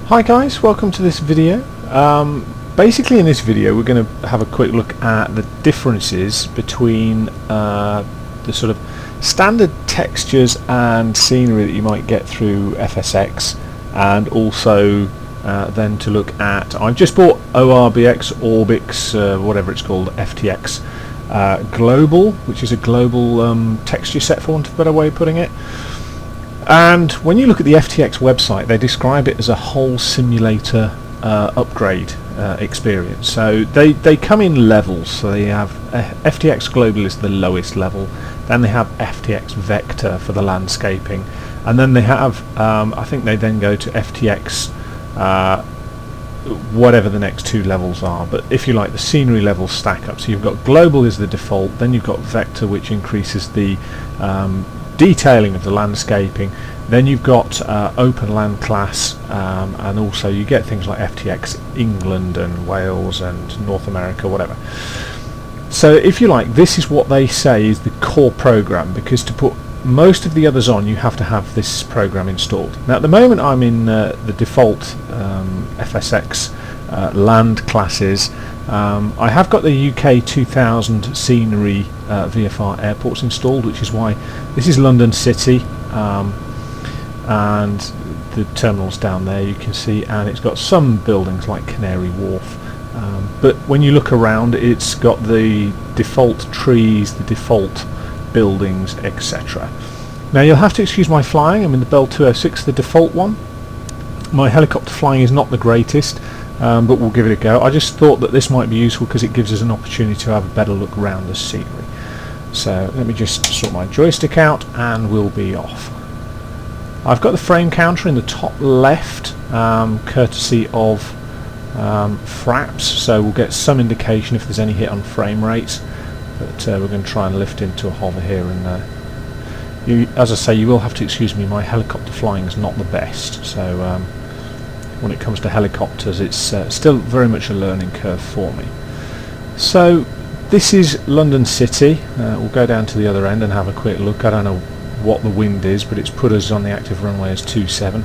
Hi guys, welcome to this video. Basically in this video we're going to have a quick look at the differences between the sort of standard textures and scenery that you might get through FSX, and also then to look at, I've just bought ORBX whatever it's called, FTX Global, which is a global texture set, for want of a better way of putting it. And when you look at the FTX website, they describe it as a whole simulator upgrade experience. So they come in levels. So they have FTX Global is the lowest level, then they have FTX Vector for the landscaping, and then they have I think they then go to FTX whatever the next two levels are, but if you like, the scenery levels stack up. So you've got Global is the default, then you've got Vector, which increases the detailing of the landscaping, then you've got open land class, and also you get things like FTX England and Wales and North America, whatever. So if you like, this is what they say is the core program, because to put most of the others on you have to have this program installed. Now at the moment I'm in the default FSX land classes. I have got the UK 2000 scenery VFR airports installed, which is why this is London City, and the terminals down there you can see, and it's got some buildings like Canary Wharf, but when you look around it's got the default trees, the default buildings, etc. Now you'll have to excuse my flying. I'm in the Bell 206, the default one. My helicopter flying is not the greatest, but we'll give it a go. I just thought that this might be useful because it gives us an opportunity to have a better look around the scenery. So let me just sort my joystick out and we'll be off. I've got the frame counter in the top left, courtesy of Fraps, so we'll get some indication if there's any hit on frame rates, but we're going to try and lift into a hover here, and as I say, you will have to excuse me, my helicopter flying is not the best, so when it comes to helicopters it's still very much a learning curve for me. So this is London City. We'll go down to the other end and have a quick look. I don't know what the wind is, but it's put us on the active runway as 27,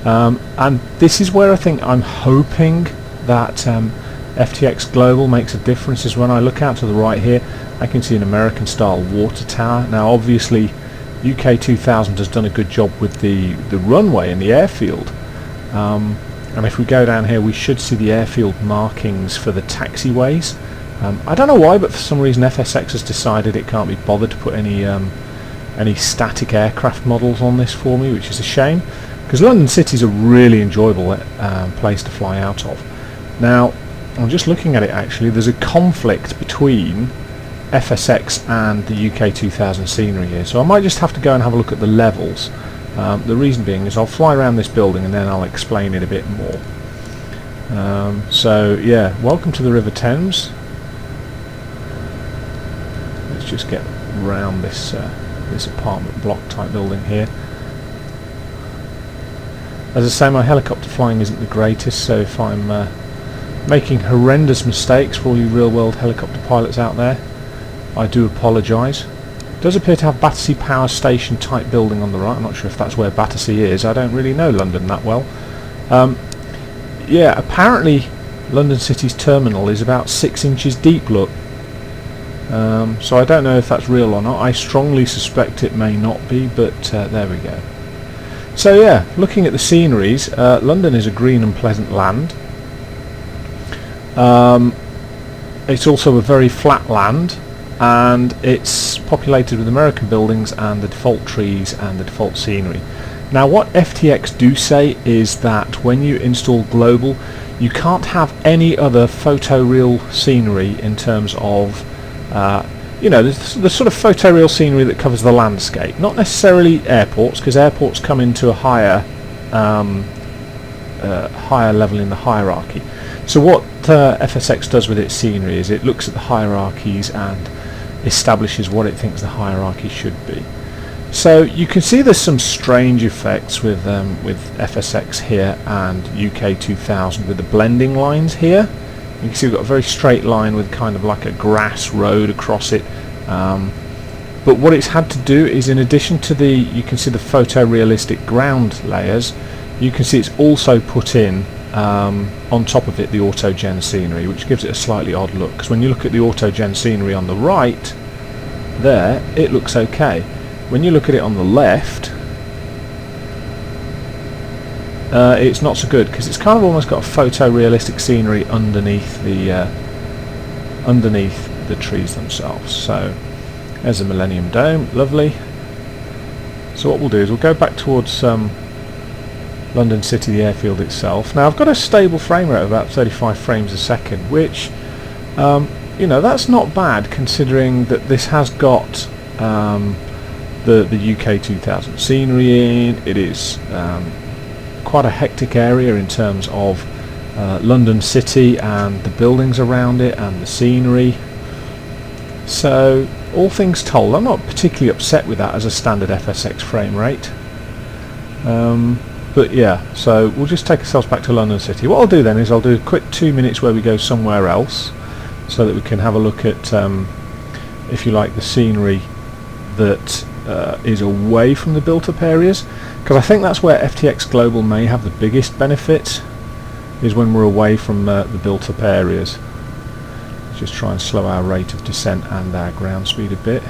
and this is where I think I'm hoping that FTX Global makes a difference. Is when I look out to the right here I can see an American style water tower. Now obviously UK 2000 has done a good job with the runway and the airfield, and if we go down here we should see the airfield markings for the taxiways. I don't know why, but for some reason FSX has decided it can't be bothered to put any static aircraft models on this for me, which is a shame, because London City is a really enjoyable place to fly out of. Now I'm just looking at it, actually there's a conflict between FSX and the UK 2000 scenery here, so I might just have to go and have a look at the levels. The reason being is I'll fly around this building and then I'll explain it a bit more. So yeah, welcome to the River Thames. Let's just get round this this apartment block type building here. As I say, my helicopter flying isn't the greatest, so if I'm making horrendous mistakes for all you real world helicopter pilots out there, I do apologise. It does appear to have Battersea Power Station type building on the right. I'm not sure if that's where Battersea is. I don't really know London that well. Yeah, apparently London City's terminal is about 6 inches deep, look. So I don't know if that's real or not. I strongly suspect it may not be, but there we go. So yeah, looking at the sceneries, London is a green and pleasant land. It's also a very flat land, and it's populated with American buildings and the default trees and the default scenery. Now what FTX do say is that when you install Global you can't have any other photoreal scenery in terms of you know, the sort of photoreal scenery that covers the landscape, not necessarily airports, because airports come into a higher higher level in the hierarchy. So what FSX does with its scenery is it looks at the hierarchies and establishes what it thinks the hierarchy should be. So you can see there's some strange effects with FSX here and UK 2000 with the blending lines here. You can see we've got a very straight line with kind of like a grass road across it. But what it's had to do is, in addition to you can see the photorealistic ground layers, you can see it's also put in on top of it the auto-gen scenery, which gives it a slightly odd look, because when you look at the auto-gen scenery on the right there, it looks okay. When you look at it on the left, it's not so good, because it's kind of almost got a photorealistic scenery underneath the trees themselves. So there's the Millennium Dome, lovely. So what we'll do is we'll go back towards London City, the airfield itself. Now I've got a stable frame rate of about 35 frames a second, which you know, that's not bad considering that this has got the UK 2000 scenery in. It is quite a hectic area in terms of London City and the buildings around it and the scenery. So all things told, I'm not particularly upset with that as a standard FSX frame rate. But yeah, so we'll just take ourselves back to London City. What I'll do then is I'll do a quick 2 minutes where we go somewhere else, so that we can have a look at, if you like, the scenery that is away from the built-up areas, because I think that's where FTX Global may have the biggest benefit, is when we're away from the built-up areas. Let's just try and slow our rate of descent and our ground speed a bit.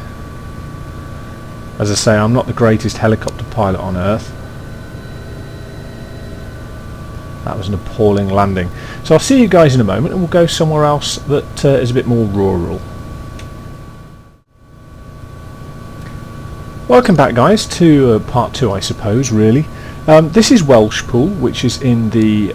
As I say, I'm not the greatest helicopter pilot on Earth. That was an appalling landing. So I'll see you guys in a moment, and we'll go somewhere else that is a bit more rural. Welcome back, guys, to part 2, I suppose, really. This is Welshpool, which is in the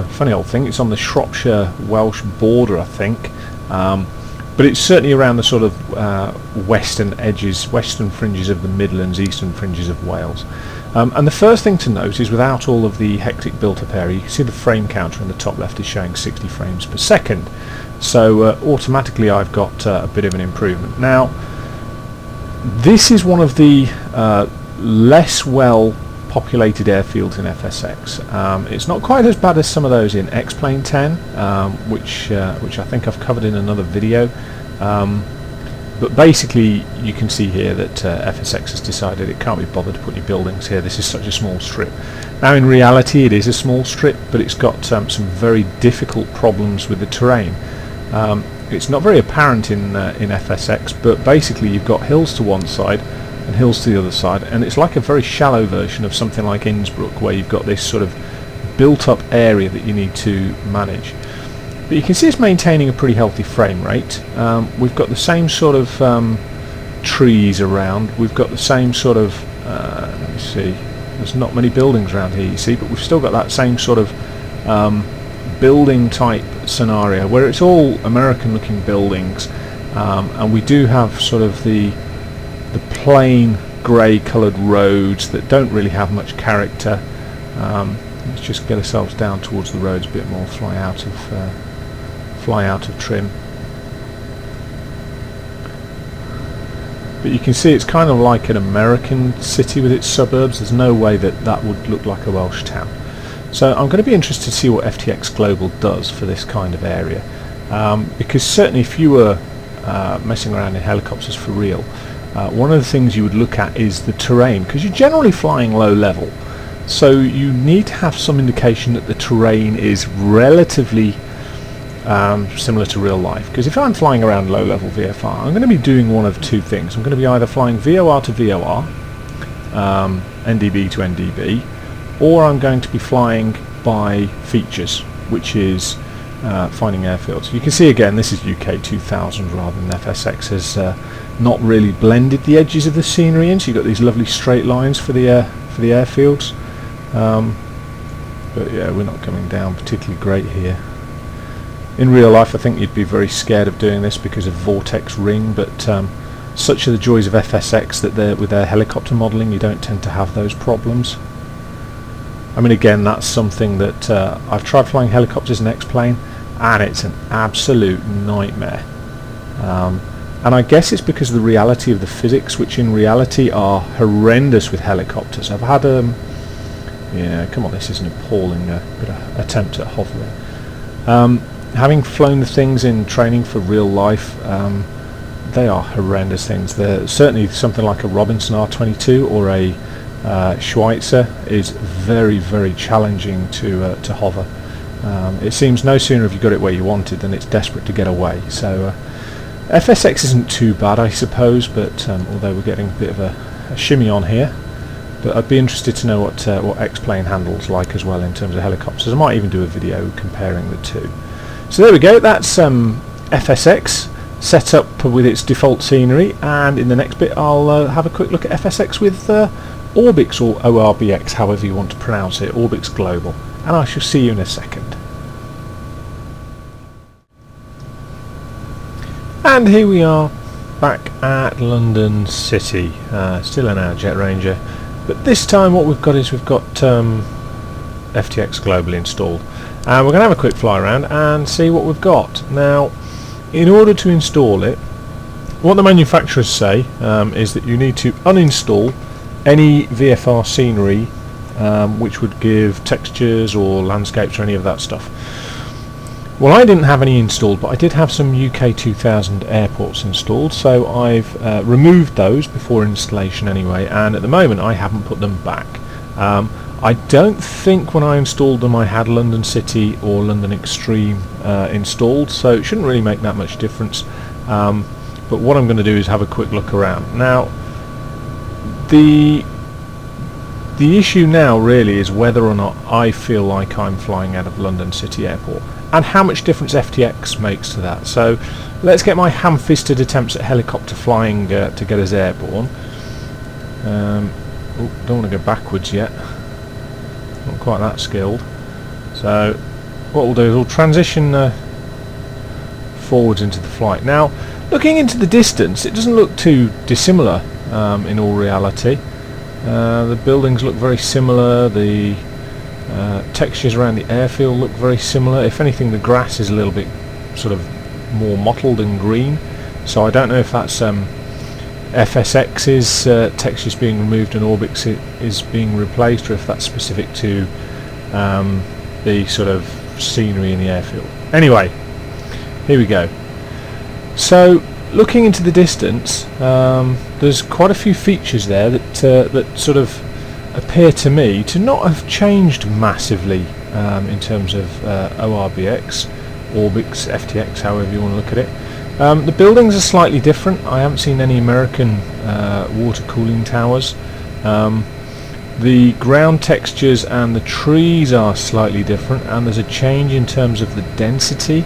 funny old thing, it's on the Shropshire-Welsh border, I think, but it's certainly around the sort of western edges, western fringes of the Midlands, eastern fringes of Wales. And the first thing to note is, without all of the hectic built-up area, you can see the frame counter in the top left is showing 60 frames per second. So automatically I've got a bit of an improvement. Now, this is one of the less well populated airfields in FSX. It's not quite as bad as some of those in X-Plane 10, which I think I've covered in another video. But basically you can see here that FSX has decided it can't be bothered to put any buildings here. This is such a small strip. Now in reality it is a small strip, but it's got some very difficult problems with the terrain. It's not very apparent in FSX, but basically you've got hills to one side and hills to the other side, and it's like a very shallow version of something like Innsbruck, where you've got this sort of built-up area that you need to manage. But you can see it's maintaining a pretty healthy frame rate. We've got the same sort of trees around. We've got the same sort of, let me see, there's not many buildings around here, you see, but we've still got that same sort of building type scenario where it's all American looking buildings, and we do have sort of the plain grey coloured roads that don't really have much character. Let's just get ourselves down towards the roads a bit more, fly out of trim. But you can see it's kind of like an American city with its suburbs. There's no way that that would look like a Welsh town. So I'm going to be interested to see what FTX Global does for this kind of area, because certainly if you were messing around in helicopters for real, one of the things you would look at is the terrain, because you're generally flying low level, so you need to have some indication that the terrain is relatively similar to real life. Because if I'm flying around low level VFR, I'm going to be doing one of two things. I'm going to be either flying VOR to VOR, NDB to NDB, or I'm going to be flying by features, which is finding airfields. You can see again this is UK 2000 rather than FSX has not really blended the edges of the scenery in, so you've got these lovely straight lines for the airfields. But yeah, we're not coming down particularly great here. In real life I think you'd be very scared of doing this because of vortex ring, but such are the joys of FSX that with their helicopter modelling you don't tend to have those problems. I mean, again, that's something that I've tried flying helicopters in X-Plane, and it's an absolute nightmare. And I guess it's because of the reality of the physics, which in reality are horrendous with helicopters. I've had yeah, come on, this is an appalling bit of attempt at hovering. Having flown the things in training for real life, they are horrendous things. They're certainly something like a Robinson R22 or a Schweitzer is very, very challenging to hover. It seems no sooner have you got it where you want it than it's desperate to get away. So FSX isn't too bad, I suppose, but although we're getting a bit of a shimmy on here. But I'd be interested to know what X-Plane handles like as well in terms of helicopters. I might even do a video comparing the two. So there we go, that's FSX set up with its default scenery, and in the next bit I'll have a quick look at FSX with ORBX, or ORBX, however you want to pronounce it, ORBX Global, and I shall see you in a second. And here we are back at London City, still in our Jet Ranger, but this time what we've got is we've got FTX Global installed, and we're going to have a quick fly around and see what we've got. Now, in order to install it, what the manufacturers say is that you need to uninstall any VFR scenery which would give textures or landscapes or any of that stuff. Well, I didn't have any installed, but I did have some UK 2000 airports installed, so I've removed those before installation anyway, and at the moment I haven't put them back. I don't think when I installed them I had London City or London Extreme installed, so it shouldn't really make that much difference. But what I'm going to do is have a quick look around. Now, the issue now really is whether or not I feel like I'm flying out of London City Airport, and how much difference FTX makes to that. So let's get my ham-fisted attempts at helicopter flying to get us airborne. Don't want to go backwards yet. Not quite that skilled. So what we'll do is we'll transition forwards into the flight. Now, looking into the distance, it doesn't look too dissimilar in all reality. The buildings look very similar, the textures around the airfield look very similar. If anything, the grass is a little bit sort of more mottled and green, so I don't know if that's FSX's textures being removed and ORBX is being replaced, or if that's specific to the sort of scenery in the airfield. Anyway, here we go. So looking into the distance, there's quite a few features there that sort of appear to me to not have changed massively in terms of ORBX, ORBX FTX, however you want to look at it. The buildings are slightly different. I haven't seen any American water cooling towers. The ground textures and the trees are slightly different, and there's a change in terms of the density,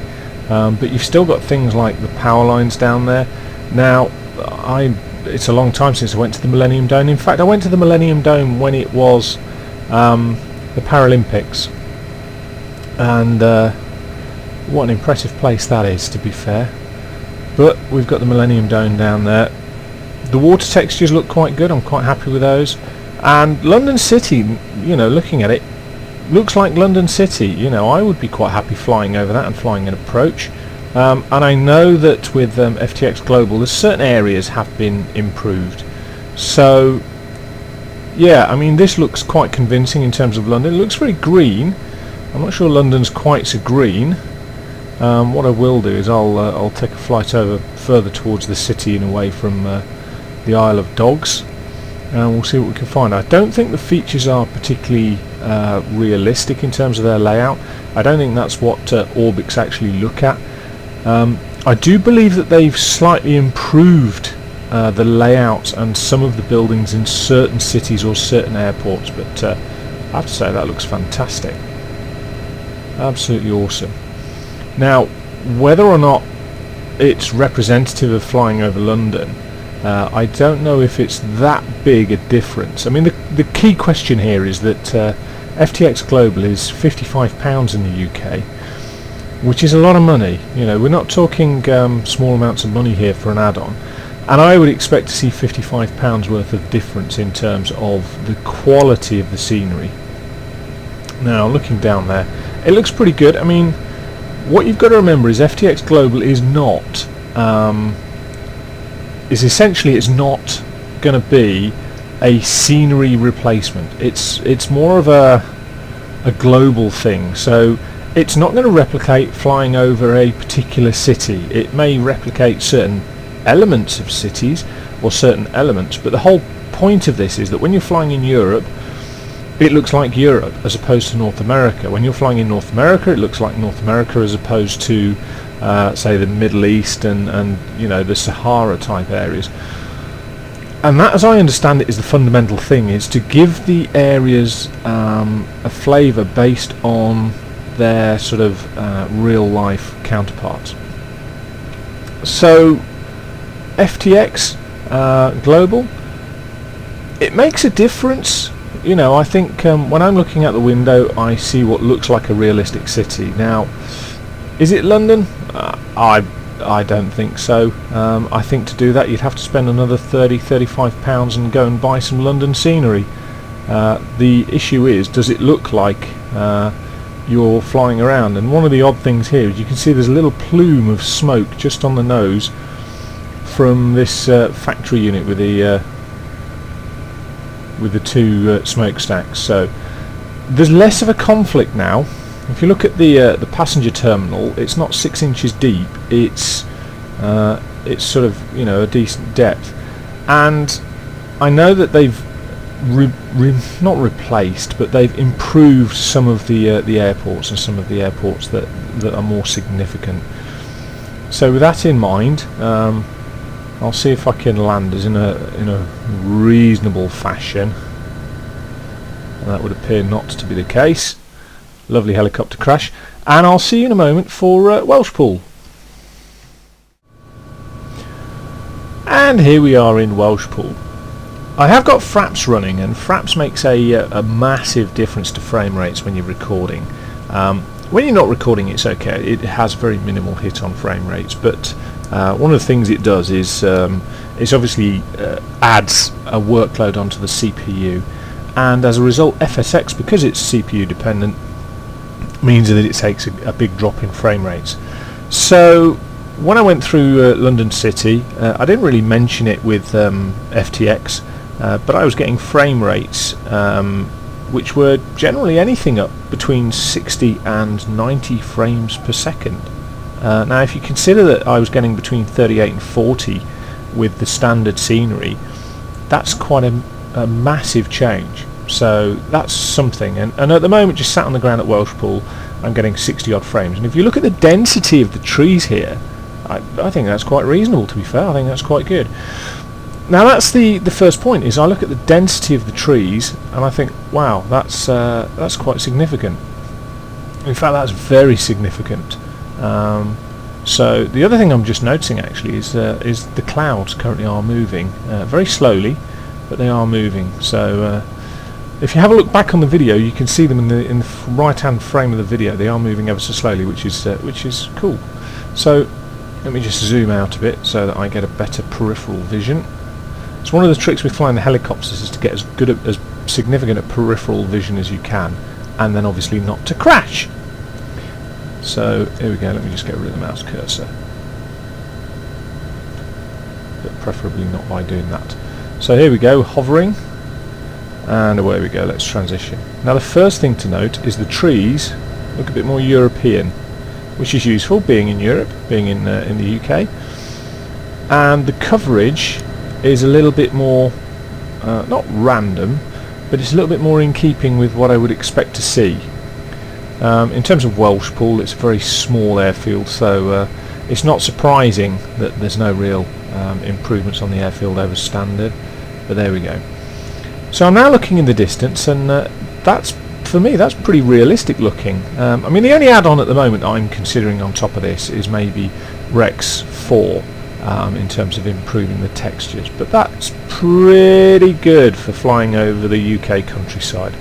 but you've still got things like the power lines down there. Now, it's a long time since I went to the Millennium Dome. In fact, I went to the Millennium Dome when it was the Paralympics, and what an impressive place that is, to be fair. But we've got the Millennium Dome down there. The water textures look quite good. I'm quite happy with those. And London City, you know, looking at it, looks like London City. You know, I would be quite happy flying over that and flying an approach. And I know that with FTX Global, there's certain areas have been improved. So, yeah, I mean, this looks quite convincing in terms of London. It looks very green. I'm not sure London's quite so green. What I will do is I'll take a flight over further towards the city and away from the Isle of Dogs, and we'll see what we can find. I don't think the features are particularly realistic in terms of their layout. I don't think that's what ORBX actually look at. I do believe that they've slightly improved the layout and some of the buildings in certain cities or certain airports, but I have to say that looks fantastic. Absolutely awesome. Now, whether or not it's representative of flying over London, I don't know if it's that big a difference. I mean, the key question here is that FTX Global is £55 in the UK, which is a lot of money. You know, we're not talking small amounts of money here for an add-on, and I would expect to see £55 worth of difference in terms of the quality of the scenery. Now, looking down there, it looks pretty good. I mean, what you've got to remember is FTX Global is not, it's not going to be a scenery replacement. It's more of a global thing. So it's not going to replicate flying over a particular city. It may replicate certain elements of cities or certain elements, but the whole point of this is that when you're flying in Europe, it looks like Europe as opposed to North America. When you're flying in North America, it looks like North America as opposed to say the Middle East and you know, the Sahara type areas. And that, as I understand it, is the fundamental thing, is to give the areas a flavour based on their sort of real life counterparts. So FTX Global, it makes a difference. You know, I think when I'm looking out the window, I see what looks like a realistic city. Now, is it London? I don't think so. I think to do that you'd have to spend another £30–35 and go and buy some London scenery. The issue is, does it look like you're flying around? And one of the odd things here is you can see there's a little plume of smoke just on the nose from this factory unit with the two smokestacks. So there's less of a conflict now. If you look at the passenger terminal, it's not 6 inches deep. It's sort of, you know, a decent depth. And I know that they've not replaced, but they've improved some of the airports, and some of the airports that are more significant. So with that in mind, I'll see if I can land us in a reasonable fashion, and that would appear not to be the case. Lovely helicopter crash, and I'll see you in a moment for Welshpool. And here we are in Welshpool. I have got Fraps running, and Fraps makes a massive difference to frame rates when you're recording. When you're not recording, it's okay. It has very minimal hit on frame rates, but one of the things it does is it obviously adds a workload onto the CPU, and as a result FSX, because it's CPU dependent, means that it takes a big drop in frame rates. So when I went through London City, I didn't really mention it with FTX, but I was getting frame rates which were generally anything up between 60 and 90 frames per second. Now if you consider that I was getting between 38 and 40 with the standard scenery, that's quite a massive change. So that's something, and at the moment, just sat on the ground at Welshpool, I'm getting 60 odd frames. And if you look at the density of the trees here, I think that's quite reasonable, to be fair. I think that's quite good. Now that's the first point, is I look at the density of the trees and I think, wow, that's quite significant. In fact, that's very significant. So the other thing I'm just noticing actually is the clouds currently are moving very slowly, but they are moving. So if you have a look back on the video, you can see them in the right hand frame of the video. They are moving ever so slowly, which is cool. So let me just zoom out a bit so that I get a better peripheral vision. So one of the tricks with flying the helicopters is to get as significant a peripheral vision as you can, and then obviously not to crash. So here we go, let me just get rid of the mouse cursor, but preferably not by doing that. So here we go, hovering, and away we go. Let's transition. Now the first thing to note is the trees look a bit more European, which is useful, being in Europe, being in the UK, and the coverage is a little bit more not random, but it's a little bit more in keeping with what I would expect to see. In terms of Welshpool, it's a very small airfield, so it's not surprising that there's no real improvements on the airfield over standard, but there we go. So I'm now looking in the distance, and for me that's pretty realistic looking. I mean, the only add-on at the moment I'm considering on top of this is maybe Rex 4 in terms of improving the textures, but that's pretty good for flying over the UK countryside.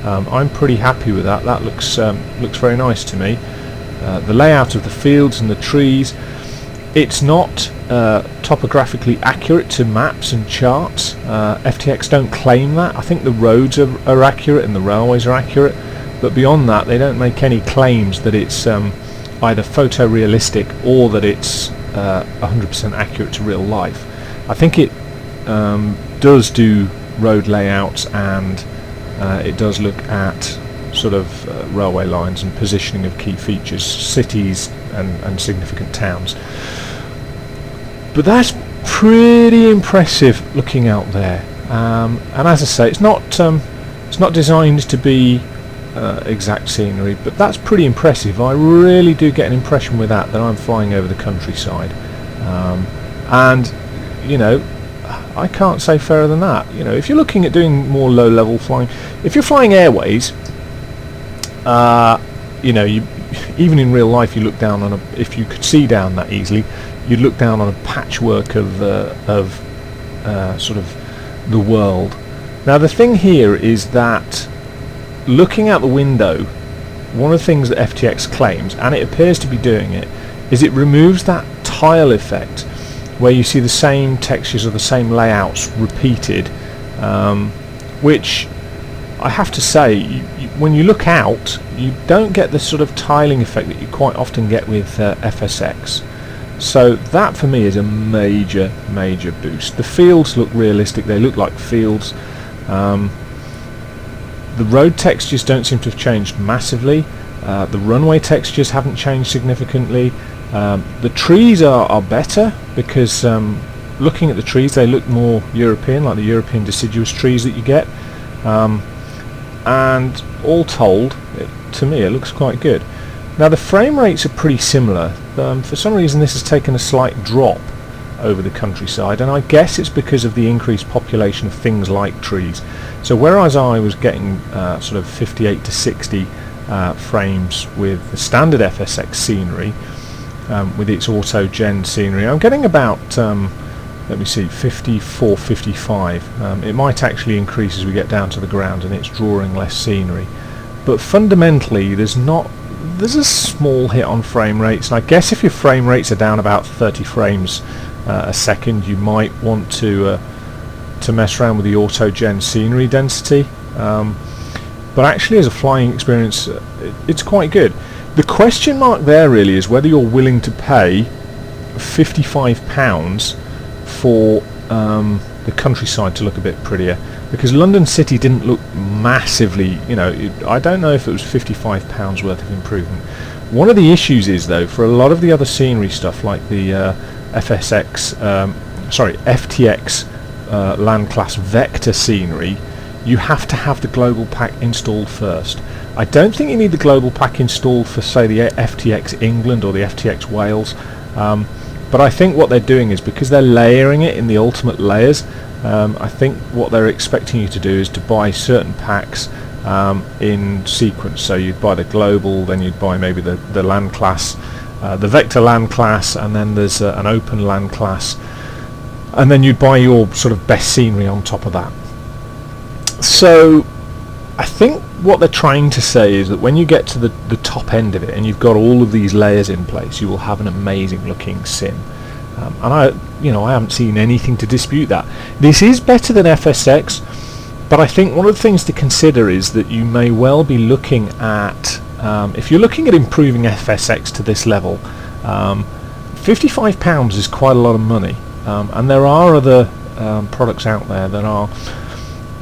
I'm pretty happy with that. That looks very nice to me. The layout of the fields and the trees, it's not topographically accurate to maps and charts. FTX don't claim that. I think the roads are accurate and the railways are accurate, but beyond that they don't make any claims that it's either photorealistic or that it's 100% accurate to real life. I think it does do road layouts, and it does look at sort of railway lines and positioning of key features, cities and significant towns. But that's pretty impressive looking out there. and as I say, it's not designed to be exact scenery, but that's pretty impressive. I really do get an impression with that I'm flying over the countryside, and you know, I can't say fairer than that. You know, if you're looking at doing more low-level flying, if you're flying airways, you know, even in real life, you look down on if you could see down that easily, you'd look down on a patchwork of sort of the world. Now the thing here is that looking out the window, one of the things that FTX claims, and it appears to be doing it, is it removes that tile effect where you see the same textures or the same layouts repeated, which I have to say, when you look out, you don't get the sort of tiling effect that you quite often get with FSX. So that for me is a major boost. The fields look realistic, they look like fields. The road textures don't seem to have changed massively. The runway textures haven't changed significantly. The trees are better because looking at the trees, they look more European, like the European deciduous trees that you get. And all told, to me it looks quite good. Now the frame rates are pretty similar. For some reason this has taken a slight drop over the countryside, and I guess it's because of the increased population of things like trees. So whereas I was getting sort of 58 to 60 frames with the standard FSX scenery, with its auto-gen scenery, I'm getting about, let me see, 54, 55. It might actually increase as we get down to the ground and it's drawing less scenery. But fundamentally there's a small hit on frame rates, and I guess if your frame rates are down about 30 frames a second, you might want to mess around with the auto-gen scenery density. But actually as a flying experience, it's quite good. The question mark there really is whether you're willing to pay £55 for the countryside to look a bit prettier, because London City didn't look massively, you know, I don't know if it was £55 worth of improvement. One of the issues is though, for a lot of the other scenery stuff like the FTX land class vector scenery, you have to have the global pack installed first. I don't think you need the global pack installed for say the FTX England or the FTX Wales, but I think what they're doing is because they're layering it in the ultimate layers, I think what they're expecting you to do is to buy certain packs in sequence. So you'd buy the global, then you'd buy maybe the land class, the vector land class, and then there's an open land class, and then you'd buy your sort of best scenery on top of that. So I think what they're trying to say is that when you get to the top end of it and you've got all of these layers in place, you will have an amazing looking sim. And I haven't seen anything to dispute that. This is better than FSX, but I think one of the things to consider is that you may well be looking at, if you're looking at improving FSX to this level, £55 is quite a lot of money, and there are other products out there that are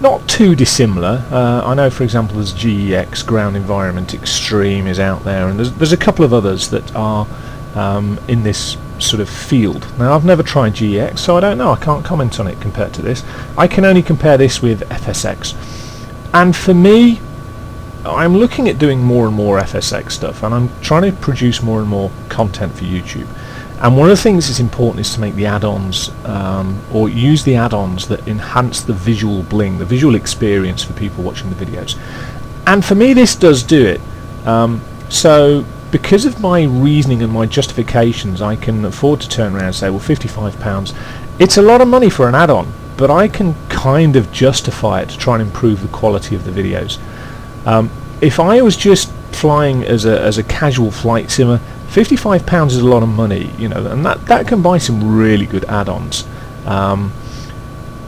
not too dissimilar. I know, for example, there's GEX, Ground Environment Extreme is out there, and there's a couple of others that are in this sort of field. Now I've never tried GEX, so I don't know, I can't comment on it compared to this. I can only compare this with FSX, and for me, I'm looking at doing more and more FSX stuff, and I'm trying to produce more and more content for YouTube. And one of the things that's important is to make the add-ons, or use the add-ons that enhance the visual bling, the visual experience for people watching the videos. And for me this does do it. So because of my reasoning and my justifications, I can afford to turn around and say, well, £55, it's a lot of money for an add-on, but I can kind of justify it to try and improve the quality of the videos. If I was just flying as a casual flight simmer, £55 is a lot of money, you know, and that can buy some really good add-ons.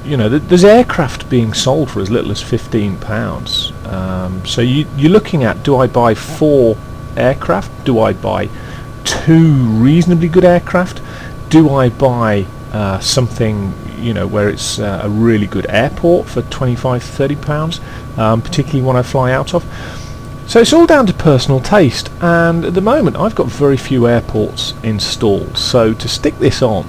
You know, there's aircraft being sold for as little as £15. So you're looking at, do I buy 4 aircraft? Do I buy 2 reasonably good aircraft? Do I buy something, you know, where it's a really good airport for £25–30, particularly when I fly out of? So it's all down to personal taste, and at the moment I've got very few airports installed, so to stick this on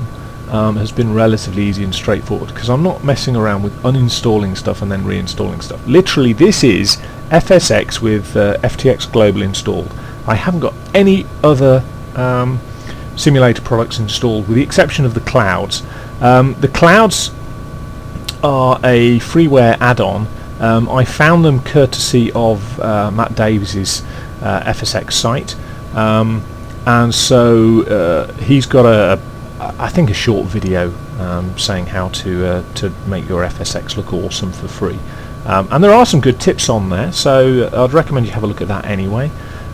has been relatively easy and straightforward, because I'm not messing around with uninstalling stuff and then reinstalling stuff. Literally, this is FSX with FTX Global installed. I haven't got any other simulator products installed, with the exception of the clouds. The clouds are a freeware add-on. I found them courtesy of Matt Davies's FSX site, and so he's got I think a short video saying how to make your FSX look awesome for free, and there are some good tips on there, so I'd recommend you have a look at that anyway.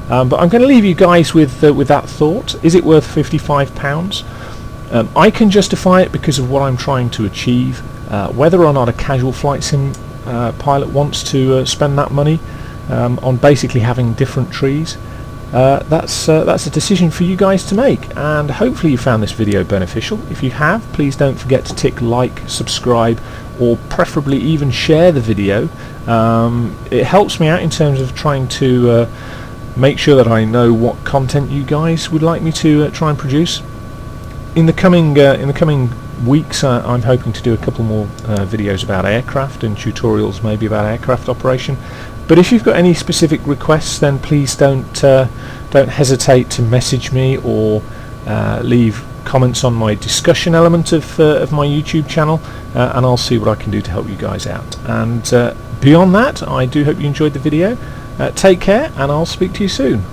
But I'm going to leave you guys with that thought. Is it worth £55? I can justify it because of what I'm trying to achieve. Whether or not a casual flight sim pilot wants to spend that money on basically having different trees, that's a decision for you guys to make, and hopefully you found this video beneficial. If you have, please don't forget to tick like, subscribe, or preferably even share the video. It helps me out in terms of trying to make sure that I know what content you guys would like me to try and produce. In the coming weeks, I'm hoping to do a couple more videos about aircraft and tutorials maybe about aircraft operation. But if you've got any specific requests, then please don't hesitate to message me or leave comments on my discussion element of my YouTube channel, and I'll see what I can do to help you guys out. And beyond that, I do hope you enjoyed the video. Take care, and I'll speak to you soon.